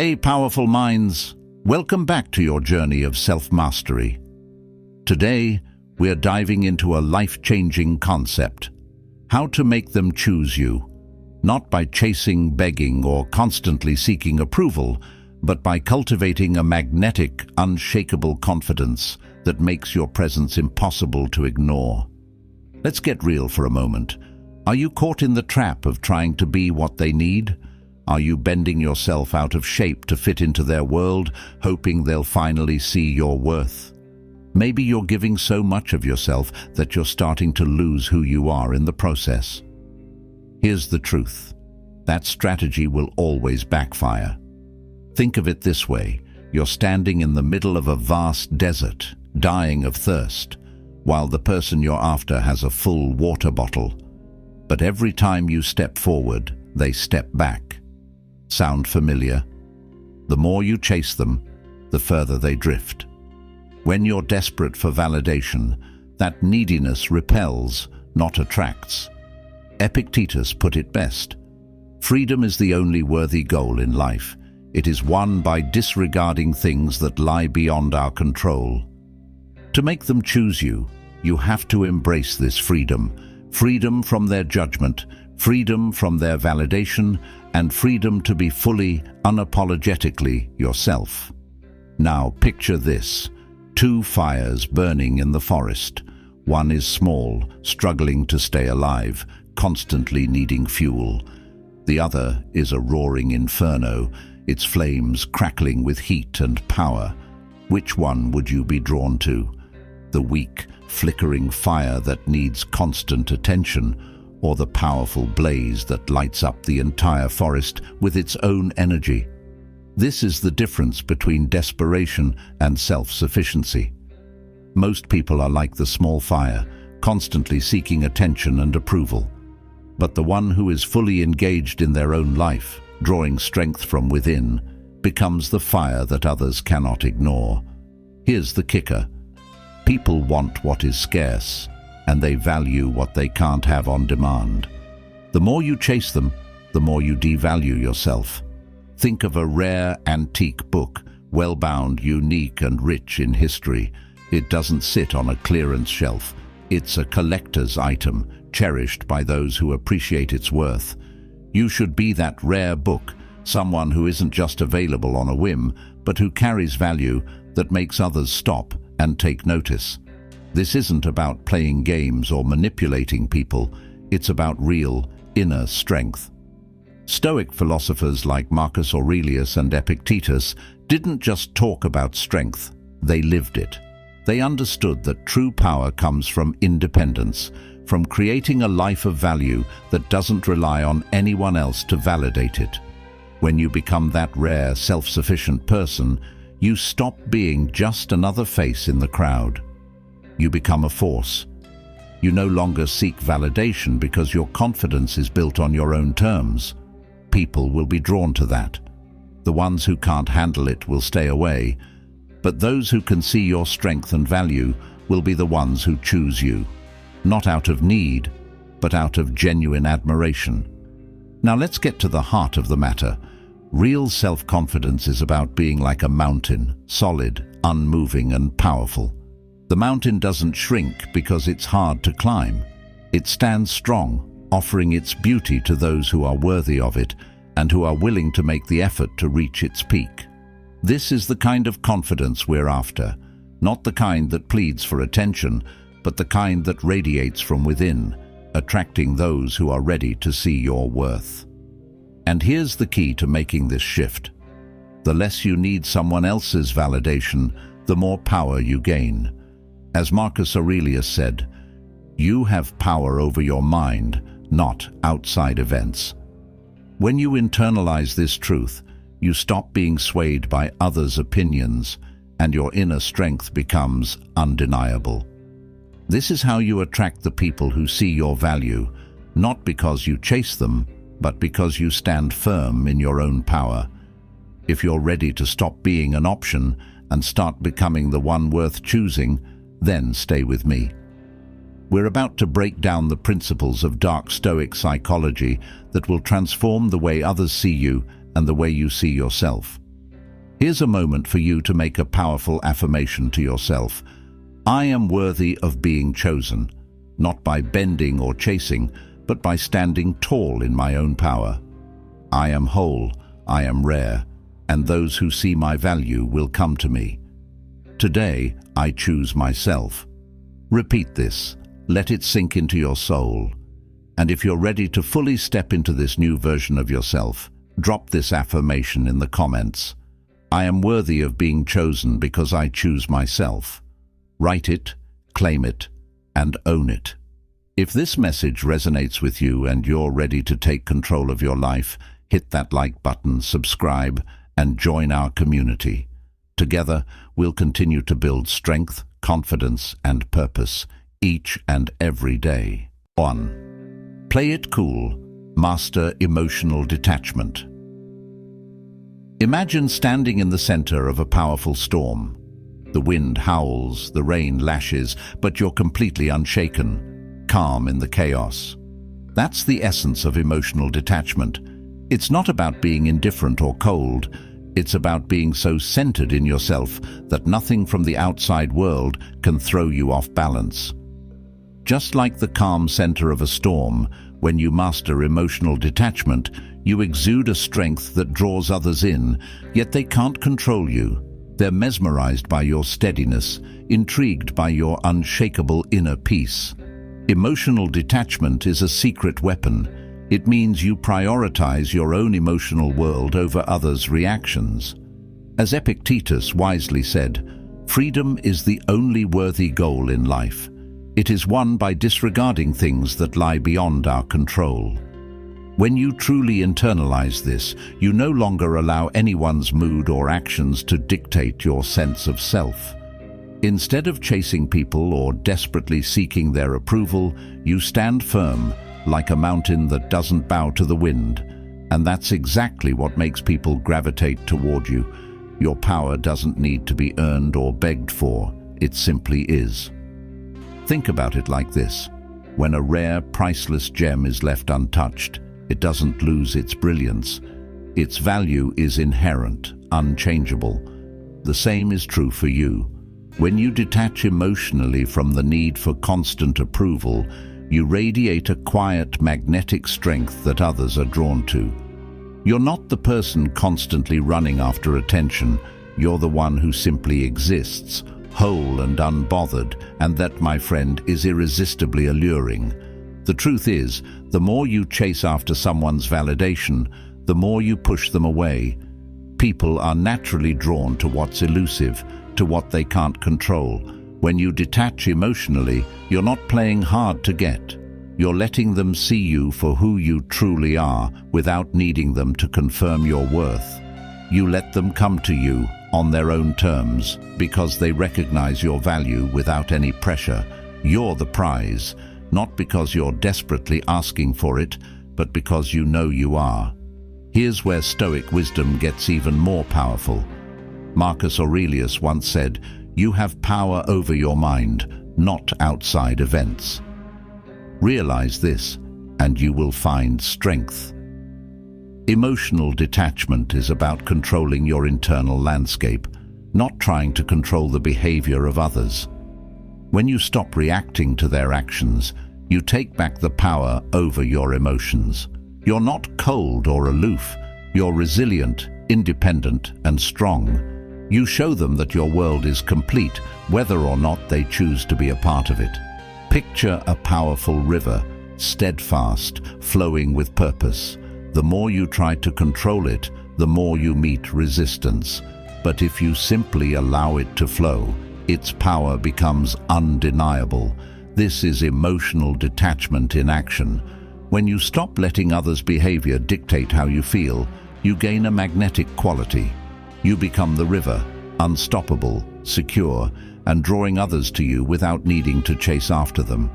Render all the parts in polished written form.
Hey, powerful minds! Welcome back to your journey of self-mastery. Today, we're diving into a life-changing concept: how to make them choose you, not by chasing, begging, or constantly seeking approval, but by cultivating a magnetic, unshakable confidence that makes your presence impossible to ignore. Let's get real for a moment. Are you caught in the trap of trying to be what they need? Are you bending yourself out of shape to fit into their world, hoping they'll finally see your worth? Maybe you're giving so much of yourself that you're starting to lose who you are in the process. Here's the truth: that strategy will always backfire. Think of it this way: you're standing in the middle of a vast desert, dying of thirst, while the person you're after has a full water bottle. But every time you step forward, they step back. Sound familiar? The more you chase them, the further they drift. When you're desperate for validation, that neediness repels, not attracts. Epictetus put it best: freedom is the only worthy goal in life. It is won by disregarding things that lie beyond our control. To make them choose you, you have to embrace this freedom. Freedom from their judgment, freedom from their validation, and freedom to be fully, unapologetically yourself. Now picture this: two fires burning in the forest. One is small, struggling to stay alive, constantly needing fuel. The other is a roaring inferno, its flames crackling with heat and power. Which one would you be drawn to? The weak, flickering fire that needs constant attention, or the powerful blaze that lights up the entire forest with its own energy? This is the difference between desperation and self-sufficiency. Most people are like the small fire, constantly seeking attention and approval. But the one who is fully engaged in their own life, drawing strength from within, becomes the fire that others cannot ignore. Here's the kicker: people want what is scarce, and they value what they can't have on demand. The more you chase them, the more you devalue yourself. Think of a rare, antique book, well-bound, unique and rich in history. It doesn't sit on a clearance shelf. It's a collector's item, cherished by those who appreciate its worth. You should be that rare book, someone who isn't just available on a whim, but who carries value that makes others stop and take notice. This isn't about playing games or manipulating people. It's about real, inner strength. Stoic philosophers like Marcus Aurelius and Epictetus didn't just talk about strength, they lived it. They understood that true power comes from independence, from creating a life of value that doesn't rely on anyone else to validate it. When you become that rare, self-sufficient person, you stop being just another face in the crowd. You become a force. You no longer seek validation because your confidence is built on your own terms. People will be drawn to that. The ones who can't handle it will stay away, but those who can see your strength and value will be the ones who choose you, not out of need, but out of genuine admiration. Now let's get to the heart of the matter. Real self-confidence is about being like a mountain, solid, unmoving, and powerful. The mountain doesn't shrink because it's hard to climb. It stands strong, offering its beauty to those who are worthy of it and who are willing to make the effort to reach its peak. This is the kind of confidence we're after, not the kind that pleads for attention, but the kind that radiates from within, attracting those who are ready to see your worth. And here's the key to making this shift: the less you need someone else's validation, the more power you gain. As Marcus Aurelius said, "You have power over your mind, not outside events." When you internalize this truth, you stop being swayed by others' opinions, and your inner strength becomes undeniable. This is how you attract the people who see your value, not because you chase them, but because you stand firm in your own power. If you're ready to stop being an option and start becoming the one worth choosing, then stay with me. We're about to break down the principles of dark Stoic psychology that will transform the way others see you and the way you see yourself. Here's a moment for you to make a powerful affirmation to yourself. I am worthy of being chosen, not by bending or chasing, but by standing tall in my own power. I am whole, I am rare, and those who see my value will come to me. Today, I choose myself. Repeat this. Let it sink into your soul. And if you're ready to fully step into this new version of yourself, drop this affirmation in the comments. I am worthy of being chosen because I choose myself. Write it, claim it, and own it. If this message resonates with you and you're ready to take control of your life, hit that like button, subscribe, and join our community. Together, we'll continue to build strength, confidence, and purpose each and every day. 1. Play it cool. Master emotional detachment. Imagine standing in the center of a powerful storm. The wind howls, the rain lashes, but you're completely unshaken, calm in the chaos. That's the essence of emotional detachment. It's not about being indifferent or cold. It's about being so centered in yourself that nothing from the outside world can throw you off balance. Just like the calm center of a storm, when you master emotional detachment, you exude a strength that draws others in, yet they can't control you. They're mesmerized by your steadiness, intrigued by your unshakable inner peace. Emotional detachment is a secret weapon. It means you prioritize your own emotional world over others' reactions. As Epictetus wisely said, freedom is the only worthy goal in life. It is won by disregarding things that lie beyond our control. When you truly internalize this, you no longer allow anyone's mood or actions to dictate your sense of self. Instead of chasing people or desperately seeking their approval, you stand firm, like a mountain that doesn't bow to the wind. And that's exactly what makes people gravitate toward you. Your power doesn't need to be earned or begged for. It simply is. Think about it like this. When a rare, priceless gem is left untouched, it doesn't lose its brilliance. Its value is inherent, unchangeable. The same is true for you. When you detach emotionally from the need for constant approval, you radiate a quiet, magnetic strength that others are drawn to. You're not the person constantly running after attention. You're the one who simply exists, whole and unbothered, and that, my friend, is irresistibly alluring. The truth is, the more you chase after someone's validation, the more you push them away. People are naturally drawn to what's elusive, to what they can't control. When you detach emotionally, you're not playing hard to get. You're letting them see you for who you truly are without needing them to confirm your worth. You let them come to you on their own terms because they recognize your value without any pressure. You're the prize, not because you're desperately asking for it, but because you know you are. Here's where Stoic wisdom gets even more powerful. Marcus Aurelius once said, "You have power over your mind, not outside events." Realize this, and you will find strength. Emotional detachment is about controlling your internal landscape, not trying to control the behavior of others. When you stop reacting to their actions, you take back the power over your emotions. You're not cold or aloof. You're resilient, independent, and strong. You show them that your world is complete, whether or not they choose to be a part of it. Picture a powerful river, steadfast, flowing with purpose. The more you try to control it, the more you meet resistance. But if you simply allow it to flow, its power becomes undeniable. This is emotional detachment in action. When you stop letting others' behavior dictate how you feel, you gain a magnetic quality. You become the river, unstoppable, secure, and drawing others to you without needing to chase after them.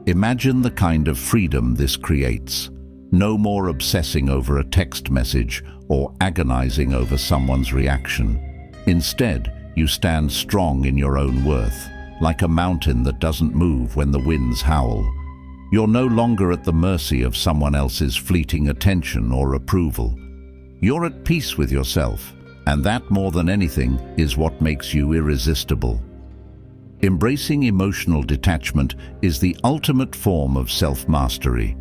Imagine the kind of freedom this creates. No more obsessing over a text message or agonizing over someone's reaction. Instead, you stand strong in your own worth, like a mountain that doesn't move when the winds howl. You're no longer at the mercy of someone else's fleeting attention or approval. You're at peace with yourself, And that, more than anything, is what makes you irresistible. Embracing emotional detachment is the ultimate form of self-mastery.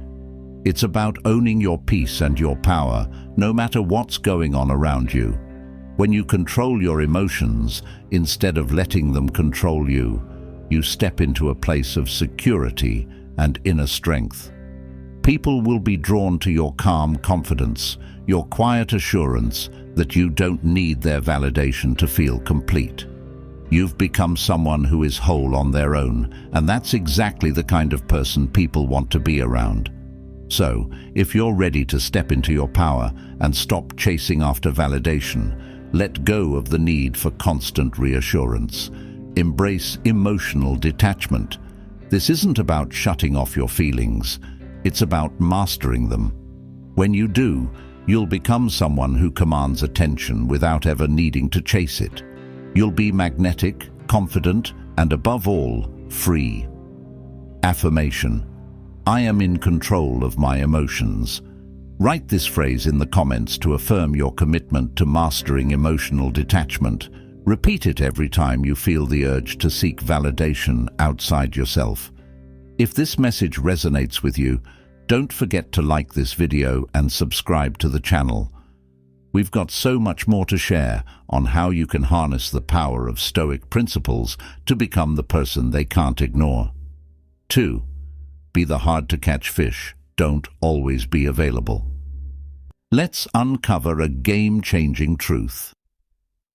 It's about owning your peace and your power, no matter what's going on around you. When you control your emotions, instead of letting them control you, you step into a place of security and inner strength. People will be drawn to your calm confidence, your quiet assurance that you don't need their validation to feel complete. You've become someone who is whole on their own, and that's exactly the kind of person people want to be around. So, if you're ready to step into your power and stop chasing after validation, let go of the need for constant reassurance. Embrace emotional detachment. This isn't about shutting off your feelings. It's about mastering them. When you do, you'll become someone who commands attention without ever needing to chase it. You'll be magnetic, confident, and above all, free. Affirmation: I am in control of my emotions. Write this phrase in the comments to affirm your commitment to mastering emotional detachment. Repeat it every time you feel the urge to seek validation outside yourself. If this message resonates with you, don't forget to like this video and subscribe to the channel. We've got so much more to share on how you can harness the power of Stoic principles to become the person they can't ignore. 2. Be the hard-to-catch fish. Don't always be available. Let's uncover a game-changing truth.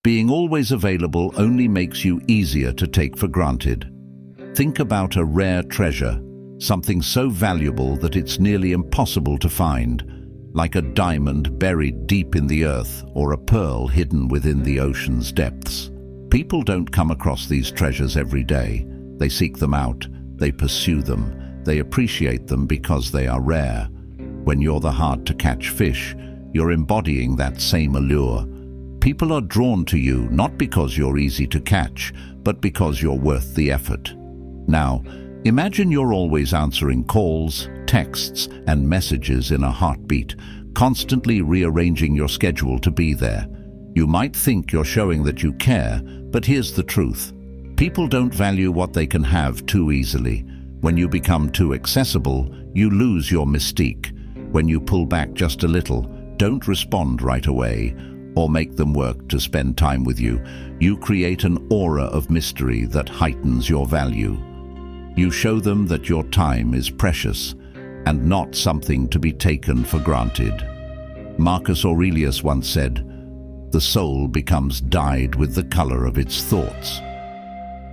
Being always available only makes you easier to take for granted. Think about a rare treasure, something so valuable that it's nearly impossible to find, like a diamond buried deep in the earth or a pearl hidden within the ocean's depths. People don't come across these treasures every day. They seek them out, they pursue them, they appreciate them because they are rare. When you're the hard-to-catch fish, you're embodying that same allure. People are drawn to you not because you're easy to catch, but because you're worth the effort. Now, imagine you're always answering calls, texts, and messages in a heartbeat, constantly rearranging your schedule to be there. You might think you're showing that you care, but here's the truth. People don't value what they can have too easily. When you become too accessible, you lose your mystique. When you pull back just a little, don't respond right away, or make them work to spend time with you, you create an aura of mystery that heightens your value. You show them that your time is precious and not something to be taken for granted. Marcus Aurelius once said, "The soul becomes dyed with the color of its thoughts."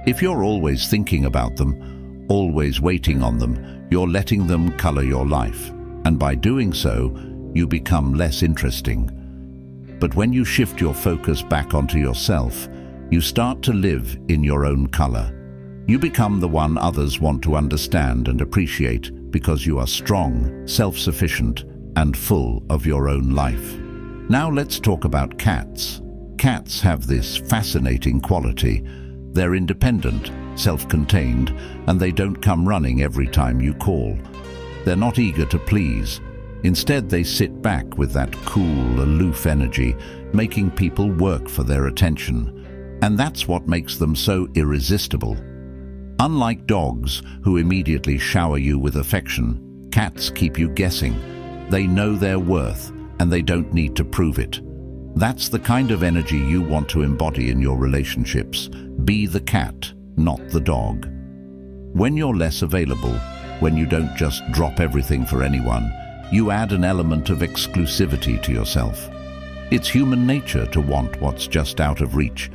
If you're always thinking about them, always waiting on them, you're letting them color your life. And by doing so, you become less interesting. But when you shift your focus back onto yourself, you start to live in your own color. You become the one others want to understand and appreciate because you are strong, self-sufficient, and full of your own life. Now let's talk about cats. Cats have this fascinating quality. They're independent, self-contained, and they don't come running every time you call. They're not eager to please. Instead, they sit back with that cool, aloof energy, making people work for their attention. And that's what makes them so irresistible. Unlike dogs, who immediately shower you with affection, cats keep you guessing. They know their worth, and they don't need to prove it. That's the kind of energy you want to embody in your relationships. Be the cat, not the dog. When you're less available, when you don't just drop everything for anyone, you add an element of exclusivity to yourself. It's human nature to want what's just out of reach.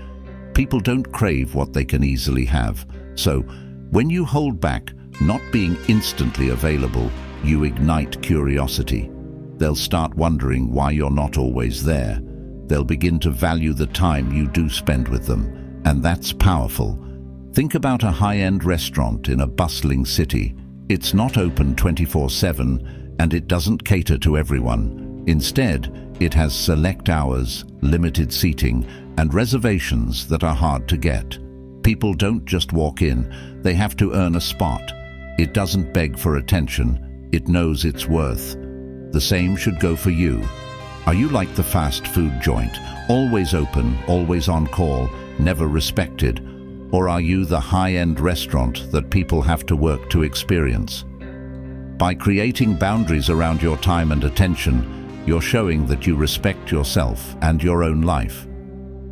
People don't crave what they can easily have. So, when you hold back, not being instantly available, you ignite curiosity. They'll start wondering why you're not always there. They'll begin to value the time you do spend with them, and that's powerful. Think about a high-end restaurant in a bustling city. It's not open 24/7, and it doesn't cater to everyone. Instead, it has select hours, limited seating, and reservations that are hard to get. People don't just walk in, they have to earn a spot. It doesn't beg for attention, it knows its worth. The same should go for you. Are you like the fast food joint, always open, always on call, never respected? Or are you the high-end restaurant that people have to work to experience? By creating boundaries around your time and attention, you're showing that you respect yourself and your own life.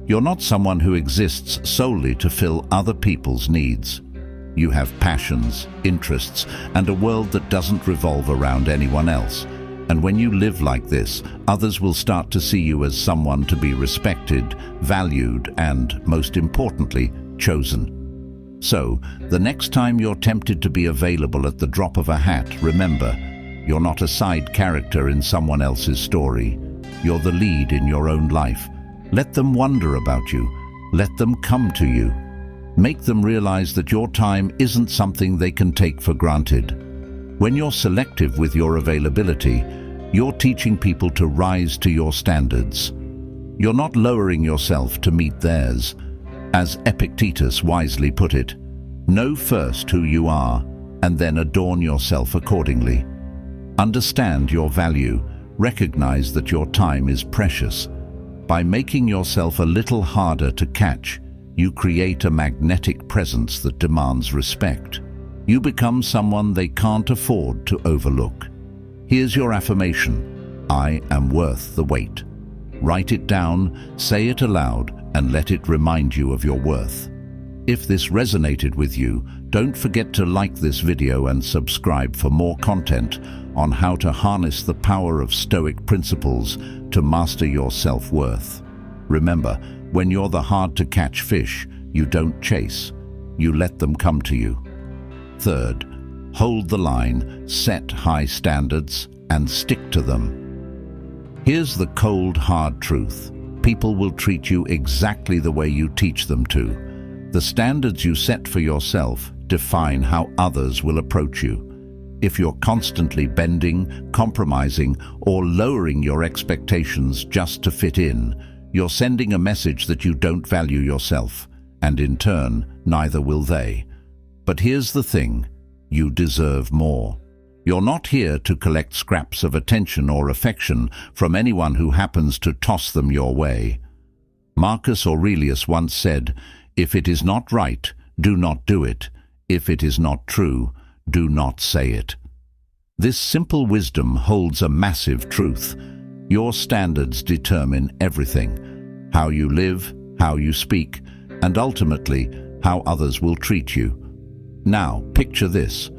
You're not someone who exists solely to fill other people's needs. You have passions, interests, and a world that doesn't revolve around anyone else. And when you live like this, others will start to see you as someone to be respected, valued, and, most importantly, chosen. So, the next time you're tempted to be available at the drop of a hat, remember, you're not a side character in someone else's story. You're the lead in your own life. Let them wonder about you. Let them come to you. Make them realize that your time isn't something they can take for granted. When you're selective with your availability, you're teaching people to rise to your standards. You're not lowering yourself to meet theirs. As Epictetus wisely put it, know first who you are, and then adorn yourself accordingly. Understand your value. Recognize that your time is precious. By making yourself a little harder to catch, you create a magnetic presence that demands respect. You become someone they can't afford to overlook. Here's your affirmation: I am worth the wait. Write it down, say it aloud, and let it remind you of your worth. If this resonated with you, don't forget to like this video and subscribe for more content on how to harness the power of Stoic principles to master your self-worth. Remember, when you're the hard-to-catch fish, you don't chase. You let them come to you. Third, hold the line, set high standards, and stick to them. Here's the cold, hard truth. People will treat you exactly the way you teach them to. The standards you set for yourself define how others will approach you. If you're constantly bending, compromising, or lowering your expectations just to fit in, you're sending a message that you don't value yourself, and in turn, neither will they. But here's the thing, you deserve more. You're not here to collect scraps of attention or affection from anyone who happens to toss them your way. Marcus Aurelius once said, "If it is not right, do not do it. If it is not true, do not say it." This simple wisdom holds a massive truth. Your standards determine everything: how you live, how you speak, and ultimately, how others will treat you. Now, picture this.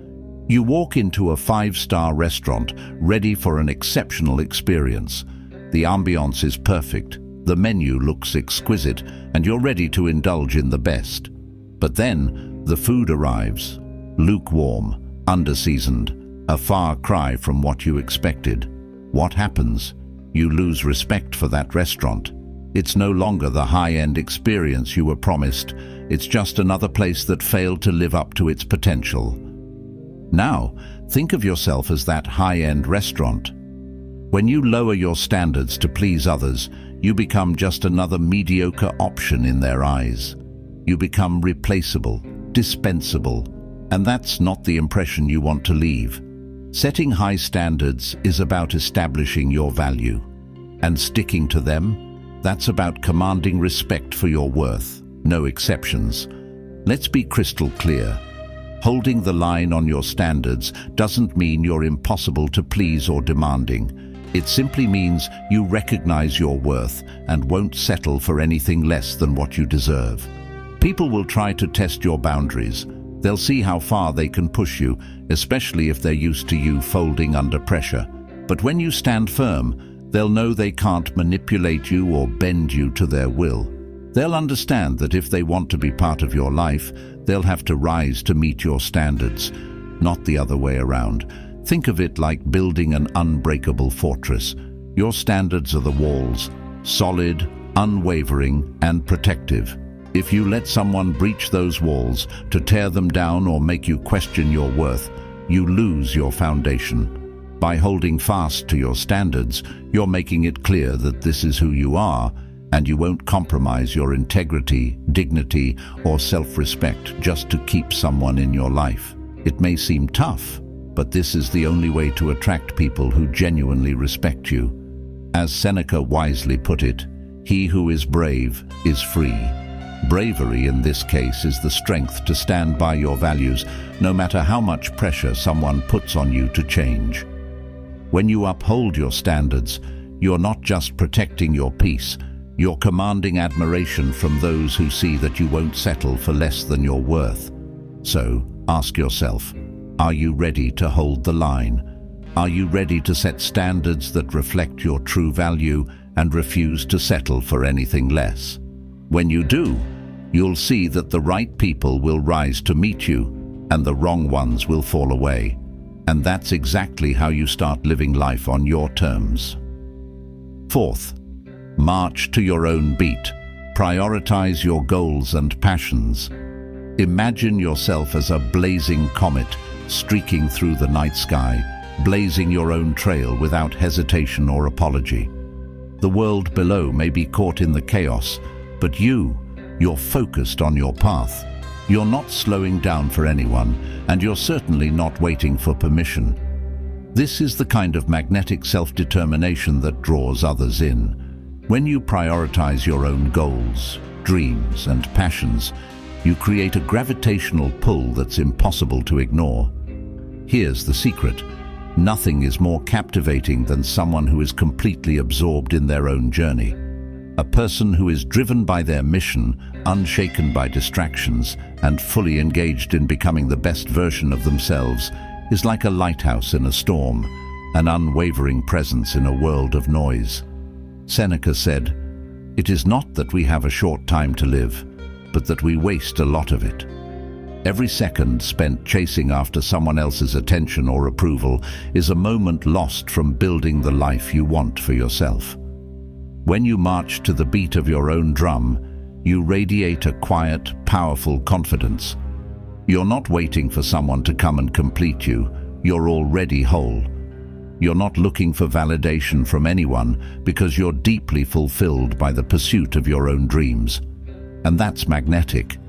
You walk into a 5-star restaurant ready for an exceptional experience. The ambiance is perfect, the menu looks exquisite, and you're ready to indulge in the best. But then, the food arrives. Lukewarm, underseasoned, a far cry from what you expected. What happens? You lose respect for that restaurant. It's no longer the high-end experience you were promised. It's just another place that failed to live up to its potential. Now, think of yourself as that high-end restaurant. When you lower your standards to please others, you become just another mediocre option in their eyes. You become replaceable, dispensable, and that's not the impression you want to leave. Setting high standards is about establishing your value, and sticking to them, that's about commanding respect for your worth, no exceptions. Let's be crystal clear. Holding the line on your standards doesn't mean you're impossible to please or demanding. It simply means you recognize your worth and won't settle for anything less than what you deserve. People will try to test your boundaries. They'll see how far they can push you, especially if they're used to you folding under pressure. But when you stand firm, they'll know they can't manipulate you or bend you to their will. They'll understand that if they want to be part of your life, they'll have to rise to meet your standards, not the other way around. Think of it like building an unbreakable fortress. Your standards are the walls, solid, unwavering, and protective. If you let someone breach those walls to tear them down or make you question your worth, you lose your foundation. By holding fast to your standards, you're making it clear that this is who you are, and you won't compromise your integrity, dignity, or self-respect just to keep someone in your life. It may seem tough, but this is the only way to attract people who genuinely respect you. As Seneca wisely put it, he who is brave is free. Bravery in this case is the strength to stand by your values, no matter how much pressure someone puts on you to change. When you uphold your standards, you're not just protecting your peace, you're commanding admiration from those who see that you won't settle for less than your worth. So, ask yourself, are you ready to hold the line? Are you ready to set standards that reflect your true value and refuse to settle for anything less? When you do, you'll see that the right people will rise to meet you and the wrong ones will fall away. And that's exactly how you start living life on your terms. Fourth, march to your own beat. Prioritize your goals and passions. Imagine yourself as a blazing comet streaking through the night sky, blazing your own trail without hesitation or apology. The world below may be caught in the chaos, but you're focused on your path. You're not slowing down for anyone, and you're certainly not waiting for permission. This is the kind of magnetic self-determination that draws others in. When you prioritize your own goals, dreams, and passions, you create a gravitational pull that's impossible to ignore. Here's the secret. Nothing is more captivating than someone who is completely absorbed in their own journey. A person who is driven by their mission, unshaken by distractions, and fully engaged in becoming the best version of themselves is like a lighthouse in a storm, an unwavering presence in a world of noise. Seneca said, "It is not that we have a short time to live, but that we waste a lot of it." Every second spent chasing after someone else's attention or approval is a moment lost from building the life you want for yourself. When you march to the beat of your own drum, you radiate a quiet, powerful confidence. You're not waiting for someone to come and complete you. You're already whole. You're not looking for validation from anyone because you're deeply fulfilled by the pursuit of your own dreams. And that's magnetic.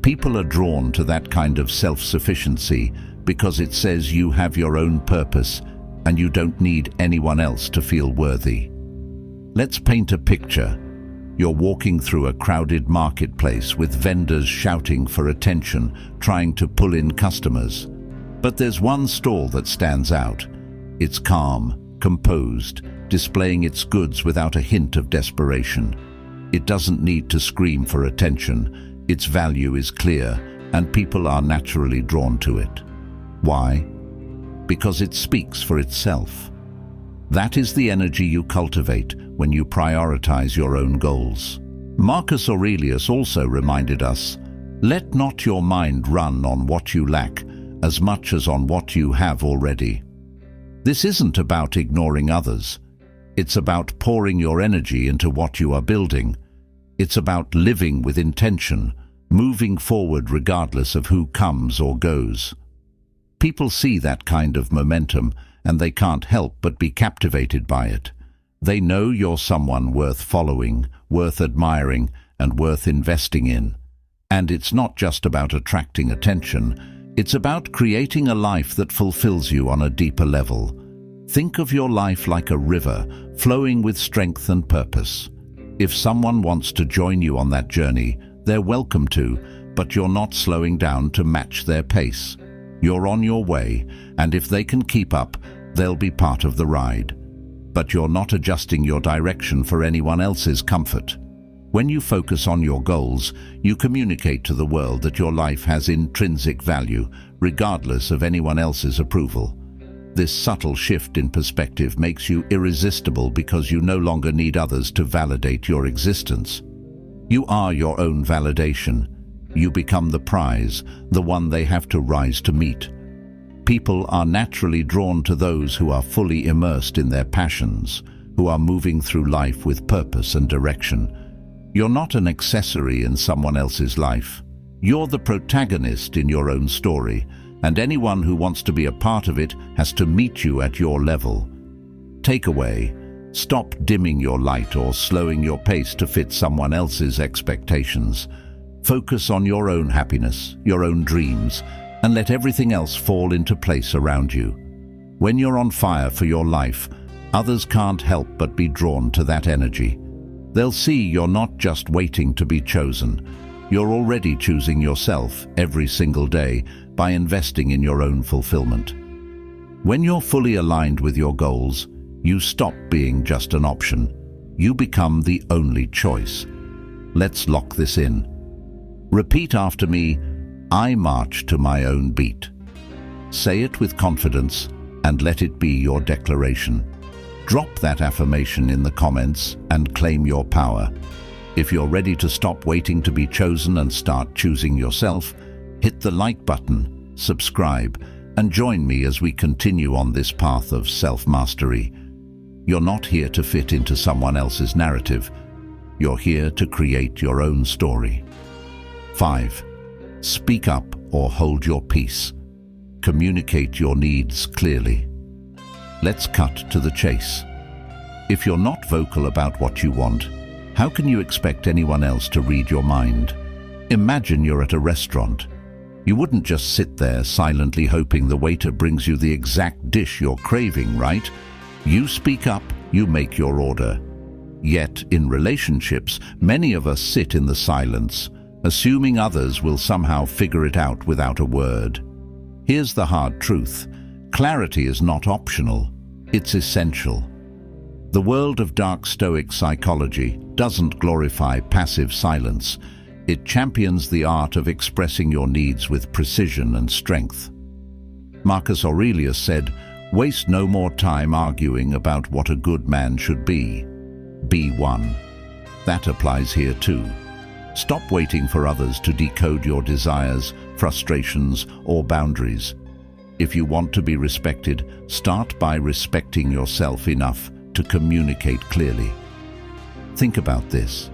People are drawn to that kind of self-sufficiency because it says you have your own purpose and you don't need anyone else to feel worthy. Let's paint a picture. You're walking through a crowded marketplace with vendors shouting for attention, trying to pull in customers. But there's one stall that stands out. It's calm, composed, displaying its goods without a hint of desperation. It doesn't need to scream for attention. Its value is clear, and people are naturally drawn to it. Why? Because it speaks for itself. That is the energy you cultivate when you prioritize your own goals. Marcus Aurelius also reminded us, "Let not your mind run on what you lack as much as on what you have already." This isn't about ignoring others. It's about pouring your energy into what you are building. It's about living with intention, moving forward regardless of who comes or goes. People see that kind of momentum, and they can't help but be captivated by it. They know you're someone worth following, worth admiring, and worth investing in. And it's not just about attracting attention, it's about creating a life that fulfills you on a deeper level. Think of your life like a river, flowing with strength and purpose. If someone wants to join you on that journey, they're welcome to, but you're not slowing down to match their pace. You're on your way, and if they can keep up, they'll be part of the ride. But you're not adjusting your direction for anyone else's comfort. When you focus on your goals, you communicate to the world that your life has intrinsic value, regardless of anyone else's approval. This subtle shift in perspective makes you irresistible because you no longer need others to validate your existence. You are your own validation. You become the prize, the one they have to rise to meet. People are naturally drawn to those who are fully immersed in their passions, who are moving through life with purpose and direction. You're not an accessory in someone else's life. You're the protagonist in your own story, and anyone who wants to be a part of it has to meet you at your level. Takeaway: stop dimming your light or slowing your pace to fit someone else's expectations. Focus on your own happiness, your own dreams, and let everything else fall into place around you. When you're on fire for your life, Others can't help but be drawn to that energy. They'll see you're not just waiting to be chosen. You're already choosing yourself every single day by investing in your own fulfillment. When you're fully aligned with your goals, you stop being just an option. You become the only choice. Let's lock this in. Repeat after me, I march to my own beat. Say it with confidence and let it be your declaration. Drop that affirmation in the comments and claim your power. If you're ready to stop waiting to be chosen and start choosing yourself, hit the like button, subscribe, and join me as we continue on this path of self-mastery. You're not here to fit into someone else's narrative. You're here to create your own story. 5. Speak up or hold your peace. Communicate your needs clearly. Let's cut to the chase. If you're not vocal about what you want, how can you expect anyone else to read your mind? Imagine you're at a restaurant. You wouldn't just sit there silently hoping the waiter brings you the exact dish you're craving, right? You speak up, you make your order. Yet, in relationships, many of us sit in the silence, assuming others will somehow figure it out without a word. Here's the hard truth. Clarity is not optional, it's essential. The world of dark Stoic psychology doesn't glorify passive silence. It champions the art of expressing your needs with precision and strength. Marcus Aurelius said, "Waste no more time arguing about what a good man should be. Be one." That applies here too. Stop waiting for others to decode your desires, frustrations, or boundaries. If you want to be respected, start by respecting yourself enough to communicate clearly. Think about this.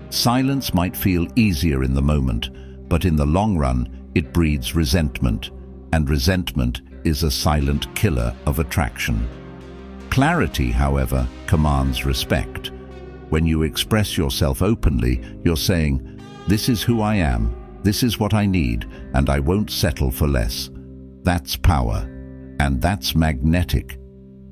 Silence might feel easier in the moment, but in the long run, it breeds resentment, and resentment is a silent killer of attraction. Clarity, however, commands respect. When you express yourself openly, you're saying, "This is who I am, this is what I need, and I won't settle for less." That's power, and that's magnetic.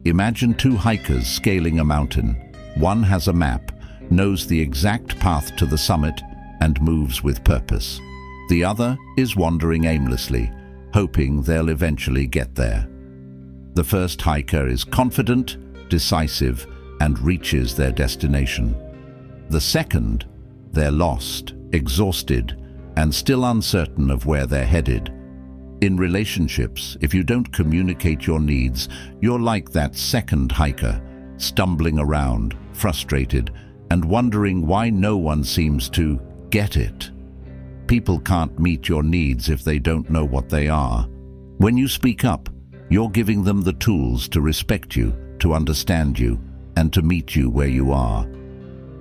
Imagine two hikers scaling a mountain. One has a map, knows the exact path to the summit, and moves with purpose. The other is wandering aimlessly, hoping they'll eventually get there. The first hiker is confident, decisive, and reaches their destination. The second, they're lost, exhausted, and still uncertain of where they're headed. In relationships, if you don't communicate your needs, you're like that second hiker, stumbling around, frustrated, and wondering why no one seems to get it. People can't meet your needs if they don't know what they are. When you speak up, you're giving them the tools to respect you, to understand you, and to meet you where you are.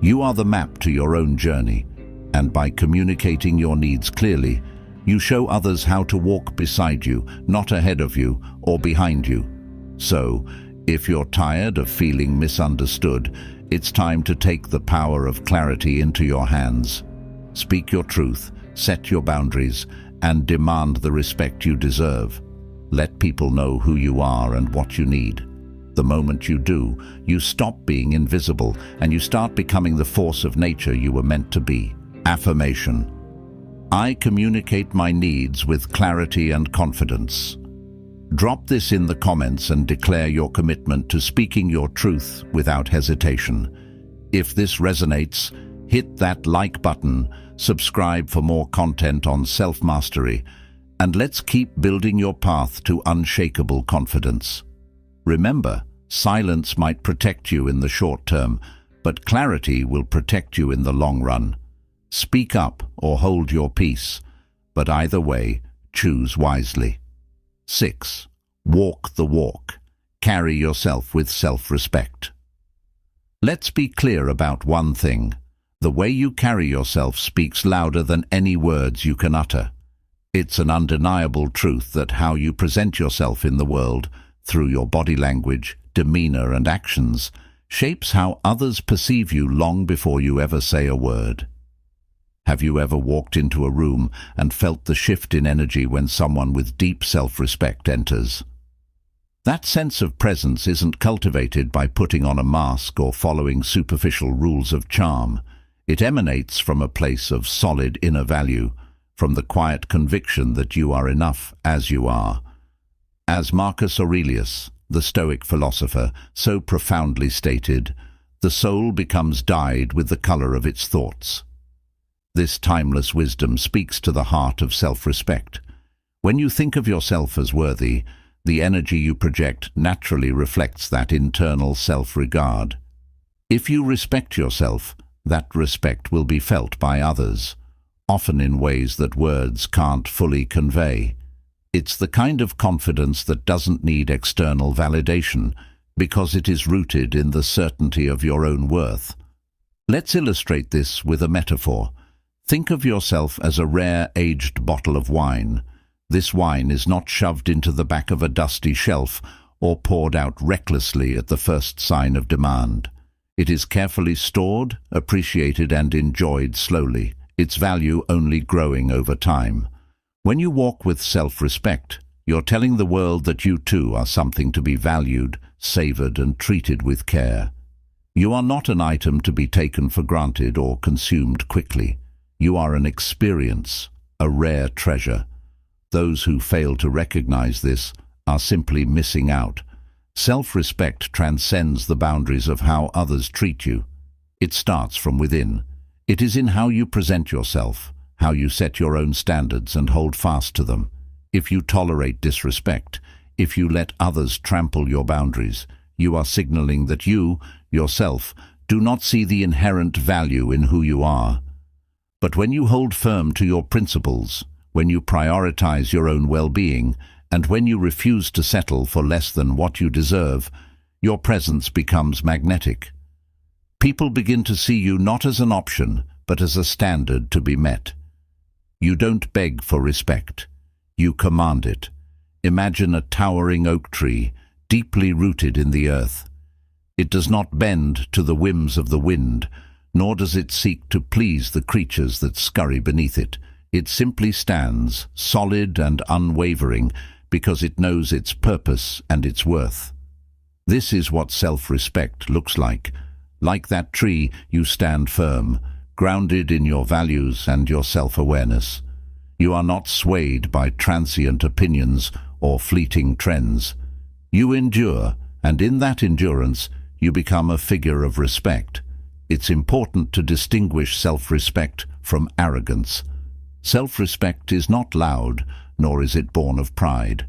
You are the map to your own journey, and by communicating your needs clearly, you show others how to walk beside you, not ahead of you or behind you. So, if you're tired of feeling misunderstood, it's time to take the power of clarity into your hands. Speak your truth, set your boundaries, and demand the respect you deserve. Let people know who you are and what you need. The moment you do, you stop being invisible and you start becoming the force of nature you were meant to be. Affirmation. I communicate my needs with clarity and confidence. Drop this in the comments and declare your commitment to speaking your truth without hesitation. If this resonates, hit that like button, subscribe for more content on self-mastery, and let's keep building your path to unshakable confidence. Remember, silence might protect you in the short term, but clarity will protect you in the long run. Speak up or hold your peace, but either way, choose wisely. 6. Walk the walk. Carry yourself with self-respect. Let's be clear about one thing. The way you carry yourself speaks louder than any words you can utter. It's an undeniable truth that how you present yourself in the world, through your body language, demeanor, and actions, shapes how others perceive you long before you ever say a word. Have you ever walked into a room and felt the shift in energy when someone with deep self-respect enters? That sense of presence isn't cultivated by putting on a mask or following superficial rules of charm. It emanates from a place of solid inner value, from the quiet conviction that you are enough as you are. As Marcus Aurelius, the Stoic philosopher, so profoundly stated, the soul becomes dyed with the color of its thoughts. This timeless wisdom speaks to the heart of self-respect. When you think of yourself as worthy, the energy you project naturally reflects that internal self-regard. If you respect yourself, that respect will be felt by others, often in ways that words can't fully convey. It's the kind of confidence that doesn't need external validation, because it is rooted in the certainty of your own worth. Let's illustrate this with a metaphor. Think of yourself as a rare, aged bottle of wine. This wine is not shoved into the back of a dusty shelf or poured out recklessly at the first sign of demand. It is carefully stored, appreciated and enjoyed slowly, its value only growing over time. When you walk with self-respect, you're telling the world that you too are something to be valued, savored and treated with care. You are not an item to be taken for granted or consumed quickly. You are an experience, a rare treasure. Those who fail to recognize this are simply missing out. Self-respect transcends the boundaries of how others treat you. It starts from within. It is in how you present yourself, how you set your own standards and hold fast to them. If you tolerate disrespect, if you let others trample your boundaries, you are signaling that you, yourself, do not see the inherent value in who you are. But when you hold firm to your principles, when you prioritize your own well-being, and when you refuse to settle for less than what you deserve, your presence becomes magnetic. People begin to see you not as an option, but as a standard to be met. You don't beg for respect. You command it. Imagine a towering oak tree, deeply rooted in the earth. It does not bend to the whims of the wind, nor does it seek to please the creatures that scurry beneath it. It simply stands, solid and unwavering, because it knows its purpose and its worth. This is what self-respect looks like. Like that tree, you stand firm, grounded in your values and your self-awareness. You are not swayed by transient opinions or fleeting trends. You endure, and in that endurance, you become a figure of respect. It's important to distinguish self-respect from arrogance. Self-respect is not loud, nor is it born of pride.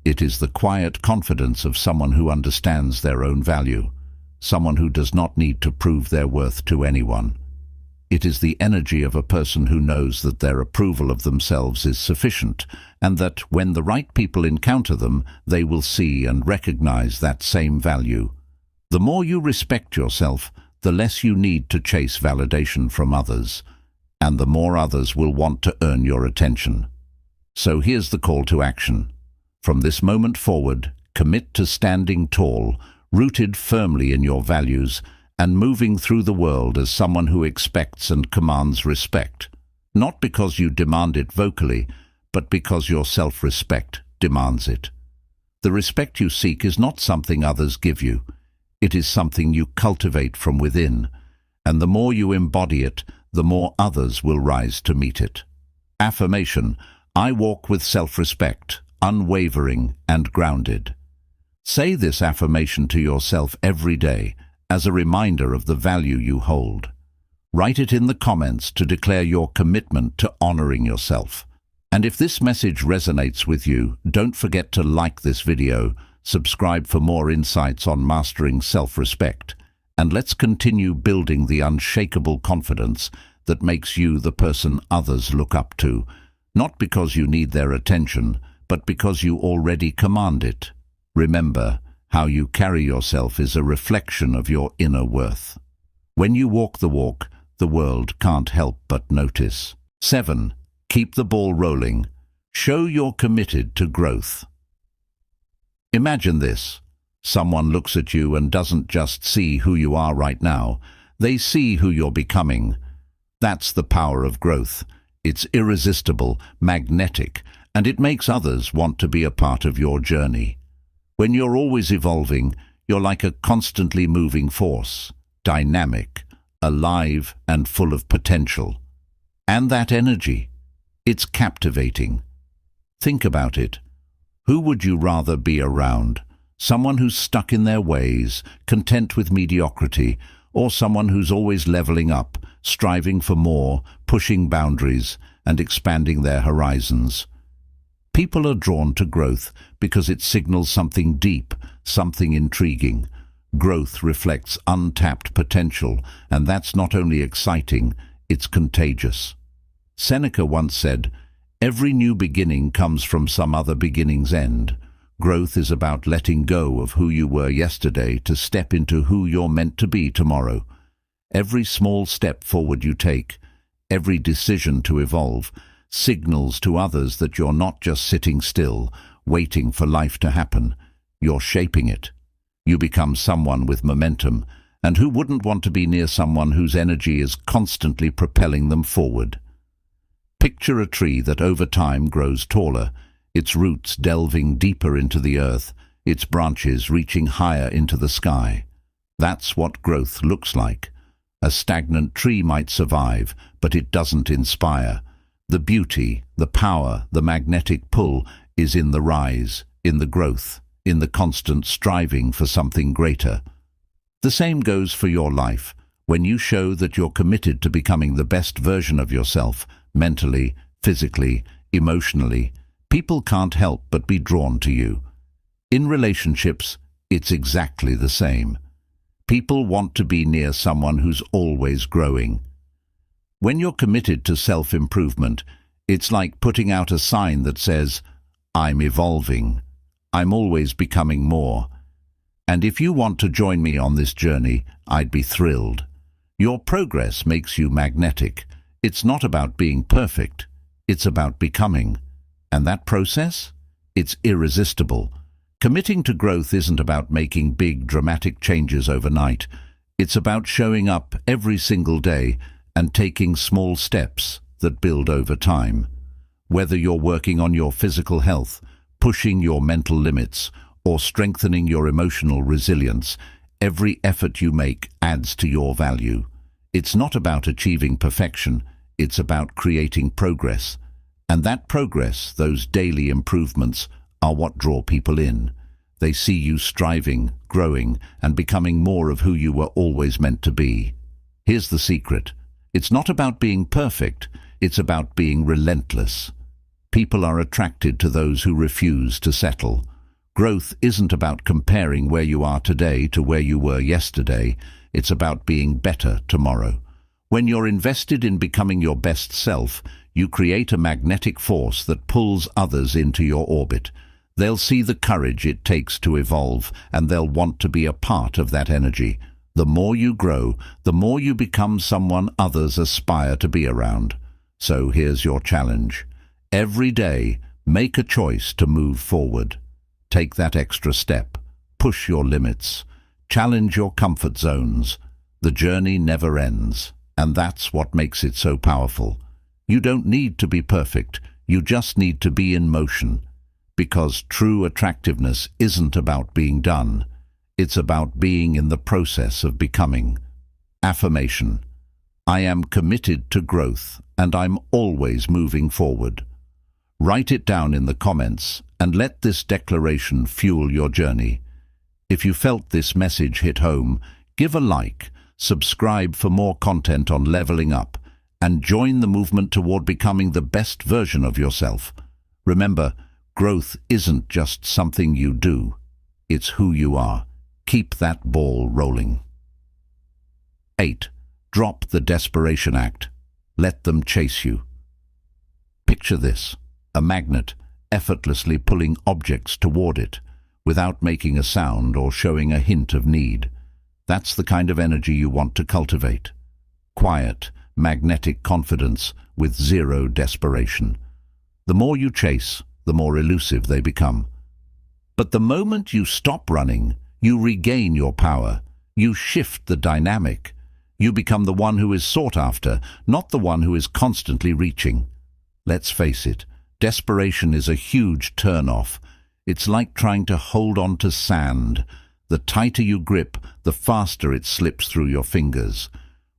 It is the quiet confidence of someone who understands their own value, someone who does not need to prove their worth to anyone. It is the energy of a person who knows that their approval of themselves is sufficient, and that when the right people encounter them, they will see and recognize that same value. The more you respect yourself, the less you need to chase validation from others, and the more others will want to earn your attention. So here's the call to action. From this moment forward, commit to standing tall, rooted firmly in your values, and moving through the world as someone who expects and commands respect. Not because you demand it vocally, but because your self-respect demands it. The respect you seek is not something others give you. It is something you cultivate from within, and the more you embody it, the more others will rise to meet it. Affirmation: I walk with self-respect, unwavering and grounded. Say this affirmation to yourself every day as a reminder of the value you hold. Write it in the comments to declare your commitment to honoring yourself. And if this message resonates with you, don't forget to like this video, subscribe for more insights on mastering self-respect, and let's continue building the unshakable confidence that makes you the person others look up to, not because you need their attention, but because you already command it. Remember, how you carry yourself is a reflection of your inner worth. When you walk the walk, the world can't help but notice. 7. Keep the ball rolling. Show you're committed to growth. Imagine this. Someone looks at you and doesn't just see who you are right now. They see who you're becoming. That's the power of growth. It's irresistible, magnetic, and it makes others want to be a part of your journey. When you're always evolving, you're like a constantly moving force, dynamic, alive and full of potential. And that energy, it's captivating. Think about it. Who would you rather be around? Someone who's stuck in their ways, content with mediocrity, or someone who's always leveling up, striving for more, pushing boundaries, and expanding their horizons? People are drawn to growth because it signals something deep, something intriguing. Growth reflects untapped potential, and that's not only exciting, it's contagious. Seneca once said, "Every new beginning comes from some other beginning's end." Growth is about letting go of who you were yesterday to step into who you're meant to be tomorrow. Every small step forward you take, every decision to evolve, signals to others that you're not just sitting still, waiting for life to happen. You're shaping it. You become someone with momentum, and who wouldn't want to be near someone whose energy is constantly propelling them forward? Picture a tree that over time grows taller, its roots delving deeper into the earth, its branches reaching higher into the sky. That's what growth looks like. A stagnant tree might survive, but it doesn't inspire. The beauty, the power, the magnetic pull is in the rise, in the growth, in the constant striving for something greater. The same goes for your life. When you show that you're committed to becoming the best version of yourself, mentally, physically, emotionally, people can't help but be drawn to you. In relationships, it's exactly the same. People want to be near someone who's always growing. When you're committed to self-improvement, it's like putting out a sign that says, "I'm evolving. I'm always becoming more. And if you want to join me on this journey, I'd be thrilled." Your progress makes you magnetic. It's not about being perfect. It's about becoming. And that process? It's irresistible. Committing to growth isn't about making big, dramatic changes overnight. It's about showing up every single day and taking small steps that build over time. Whether you're working on your physical health, pushing your mental limits, or strengthening your emotional resilience, every effort you make adds to your value. It's not about achieving perfection, it's about creating progress. And that progress, those daily improvements, are what draw people in. They see you striving, growing, and becoming more of who you were always meant to be. Here's the secret. It's not about being perfect, it's about being relentless. People are attracted to those who refuse to settle. Growth isn't about comparing where you are today to where you were yesterday. It's about being better tomorrow. When you're invested in becoming your best self, you create a magnetic force that pulls others into your orbit. They'll see the courage it takes to evolve, and they'll want to be a part of that energy. The more you grow, the more you become someone others aspire to be around. So here's your challenge. Every day, make a choice to move forward. Take that extra step. Push your limits. Challenge your comfort zones. The journey never ends, and that's what makes it so powerful. You don't need to be perfect, you just need to be in motion. Because true attractiveness isn't about being done, it's about being in the process of becoming. Affirmation. I am committed to growth, and I'm always moving forward. Write it down in the comments, and let this declaration fuel your journey. If you felt this message hit home, give a like, subscribe for more content on leveling up, and join the movement toward becoming the best version of yourself. Remember, growth isn't just something you do, it's who you are. Keep that ball rolling. 8. Drop the desperation act. Let them chase you. Picture this, a magnet effortlessly pulling objects toward it, without making a sound or showing a hint of need. That's the kind of energy you want to cultivate. Quiet, magnetic confidence with zero desperation. The more you chase, the more elusive they become. But the moment you stop running, you regain your power. You shift the dynamic. You become the one who is sought after, not the one who is constantly reaching. Let's face it, desperation is a huge turn-off. It's like trying to hold on to sand. The tighter you grip, the faster it slips through your fingers.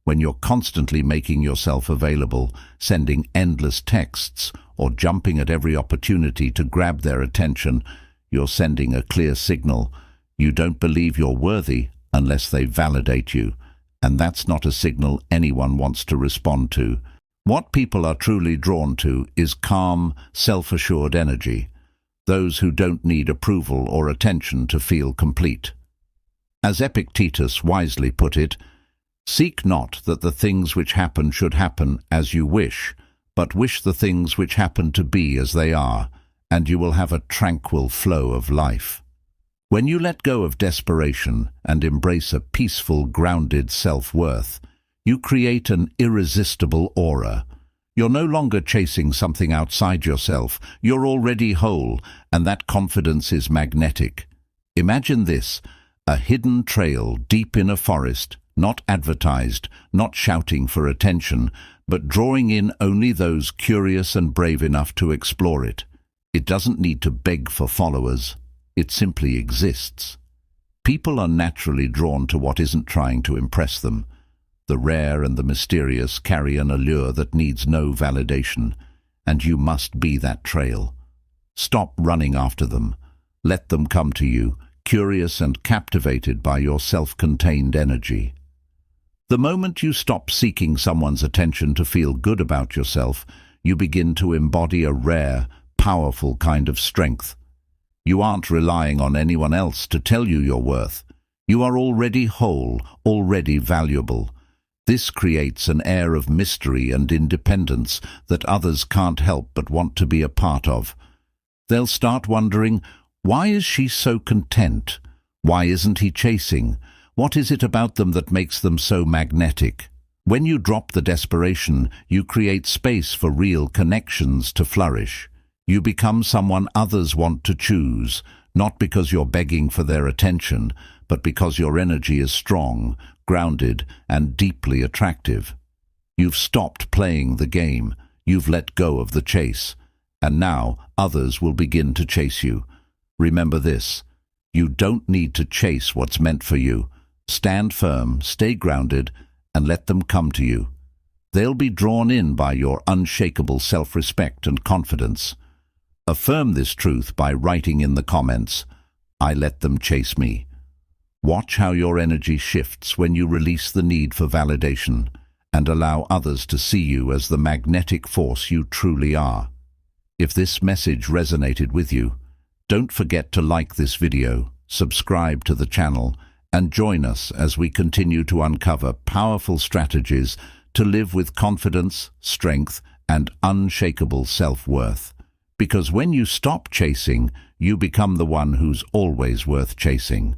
When you're constantly making yourself available, sending endless texts, or jumping at every opportunity to grab their attention, you're sending a clear signal. You don't believe you're worthy unless they validate you, and that's not a signal anyone wants to respond to. What people are truly drawn to is calm, self-assured energy, those who don't need approval or attention to feel complete. As Epictetus wisely put it, "Seek not that the things which happen should happen as you wish, but wish the things which happen to be as they are, and you will have a tranquil flow of life." When you let go of desperation and embrace a peaceful, grounded self-worth, you create an irresistible aura. You're no longer chasing something outside yourself. You're already whole, and that confidence is magnetic. Imagine this: a hidden trail deep in a forest, not advertised, not shouting for attention, but drawing in only those curious and brave enough to explore it. It doesn't need to beg for followers. It simply exists. People are naturally drawn to what isn't trying to impress them. The rare and the mysterious carry an allure that needs no validation, and you must be that trail. Stop running after them. Let them come to you, curious and captivated by your self-contained energy. The moment you stop seeking someone's attention to feel good about yourself, you begin to embody a rare, powerful kind of strength. You aren't relying on anyone else to tell you your worth. You are already whole, already valuable. This creates an air of mystery and independence that others can't help but want to be a part of. They'll start wondering, why is she so content? Why isn't he chasing? What is it about them that makes them so magnetic? When you drop the desperation, you create space for real connections to flourish. You become someone others want to choose, not because you're begging for their attention, but because your energy is strong, grounded, and deeply attractive. You've stopped playing the game. You've let go of the chase. And now others will begin to chase you. Remember this: you don't need to chase what's meant for you. Stand firm, stay grounded, and let them come to you. They'll be drawn in by your unshakable self-respect and confidence. Affirm this truth by writing in the comments, "I let them chase me." Watch how your energy shifts when you release the need for validation and allow others to see you as the magnetic force you truly are. If this message resonated with you, don't forget to like this video, subscribe to the channel, and join us as we continue to uncover powerful strategies to live with confidence, strength, and unshakable self-worth. Because when you stop chasing, you become the one who's always worth chasing.